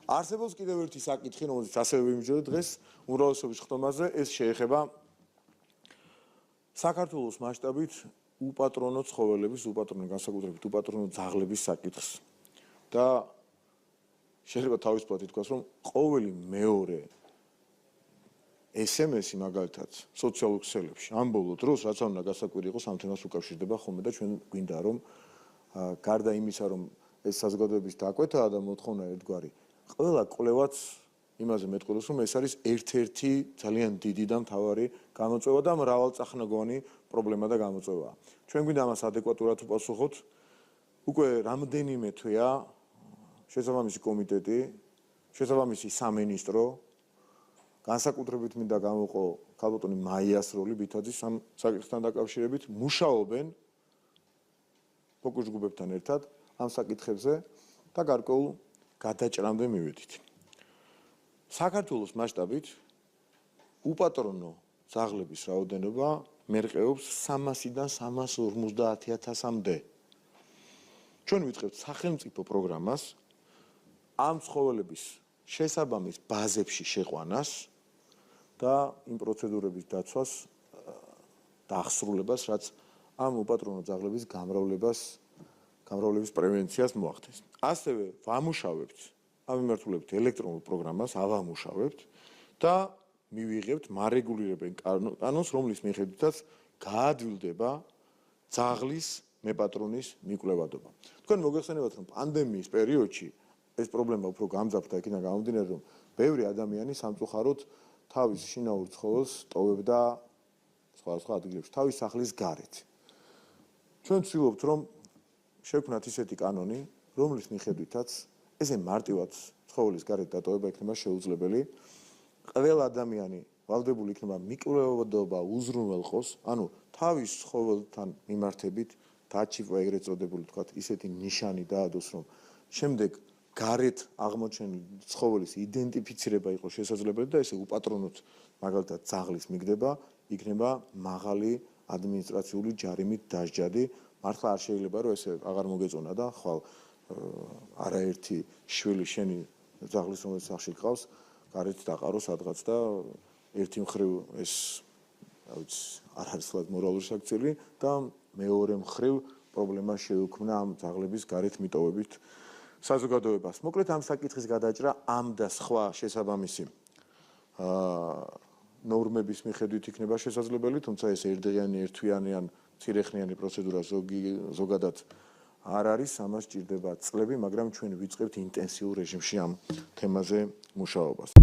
არსებობს კიდევ ერთი საკითხი, რომელზეც ასევე ვიმჯერდ დღეს უმრავლესობის ხდომაზე, ეს შეეხება საქართველოს მასშტაბით უპატრონო ცხოველების, უპატრონო განსაკუთრებით უპატრონო ძაღლების საკითხს. და შეიძლება თავისუფლად ითქვას, რომ ყოველი მეორე SMS-ი მაგალითად სოციალურ ქსელებში ამ ბოლო დროს რაც არ უნდა გასაკვირი იყოს ამ თემას უკავშირდება ხოლმე და ჩვენ გვინდა რომ გარდა იმისა რომ ეს საზოგადოების დაკვეთაა და მოთხოვნა ერთგვარი ყველა კვლევაც იმაზე მეტყველებს რომ ეს არის ერთ-ერთი ძალიან დიდი და მთავარი გამოწვევა და მრავალწახნაგოვანი პრობლემა და გამოწვევაა. ჩვენ გვინდა ამას ადეკვატურად უპასუხოთ. უკვე რამდენიმე თვეა შესაბამისი კომიტეტი, შესაბამისი სამინისტრო განსაკუთრებით მინდა გამოვყო ქალბატონი მაიას როლი ბითაძის ამ საკითხთან დაკავშირებით მუშაობენ ფოკუს ჯგუფებთან ერთად ამ საკითხებზე და გარკვეულ გადაჭრამდე მივედით. საქართველოს მასშტაბით უპატრონო ძაღლების რაოდენობა მერყეობს 300-დან 350,000-მდე. ჩვენ ვიწყებთ სახელმწიფო პროგრამას ამ ცხოველების შესაბამის ბაზებში შეყვანას და იმ პროცედურების დაცვას და აღსრულებას, რაც ამ უპატრონო ძაღლების გამრავლების პრევენციას მოახდენს. ასევე ვამუშავებთ ამ მიმართულებით ელექტრონულ პროგრამას, ავამუშავებთ და მივიღებთ მარეგულირებენ კანონს, რომლის მიხედვითაც გაადვილდება ძაღლის მეპატრონის მიკვლევადობა. თქვენ მოგეხსენებათ, რომ პანდემიის პერიოდში ეს პრობლემა უფრო გამძაფრდა იქიდან გამომდინარე, რომ ბევრი ადამიანი სამწუხაროდ თავის შინაურ ცხოველს ტოვებდა სხვადასხვა ადგილებში, თავის სახლის გარეთ. ჩვენ ვცდილობთ, რომ შევქმნათ ისეთი კანონი, რომლის მიხედვითაც ესე მარტივად ცხოველის გარეთ დატოვება იქნება შეუძლებელი. ყველა ადამიანი ვალდებული იქნება მიკვლევადობა უზრუნველყოს, ანუ თავის ცხოველთან მიმართებით დაჩიფვა ეგრეთ წოდებული თქვათ ისეთი ნიშანი დაადოს, რომ შემდეგ გარეთ აღმოჩენილი ცხოველის იდენტიფიცირება იყოს შესაძლებელი და ესე უპატრონოთ მაგალითად ძაღლის მიგდება, იქნება მაღალი ადმინისტრაციული ჯარიმით დასჯადი. მართლა არ შეიძლება რომ ესე აღარ მოგეწონა და ხვალ არაერთი შვილი შენი ძაღლის რომელიც სახში ყავს, გარეთ დაყარო სადღაც და ერთი მხრივ ეს რა ვიცი არ არის სულად მორალური საქციელი და მეორე მხრივ პრობლემა შეუქმნა ამ ძაღლების გარეთ მიტოვებით საზოგადოებას. მოკლედ ამ საკითხის გადაჭრა ამ და სხვა შესაბამისი ნორმების მიხედვით იქნება შესაძლებელი, თუმცა ეს ერთდღიანი, ერთთვიანი ან მცირეხნიანი პროცედურა ზოგადად არ არის, ამას სჭირდება წლები, მაგრამ ჩვენ ვიწყებთ ინტენსიურ რეჟიმში ამ თემაზე მუშაობას.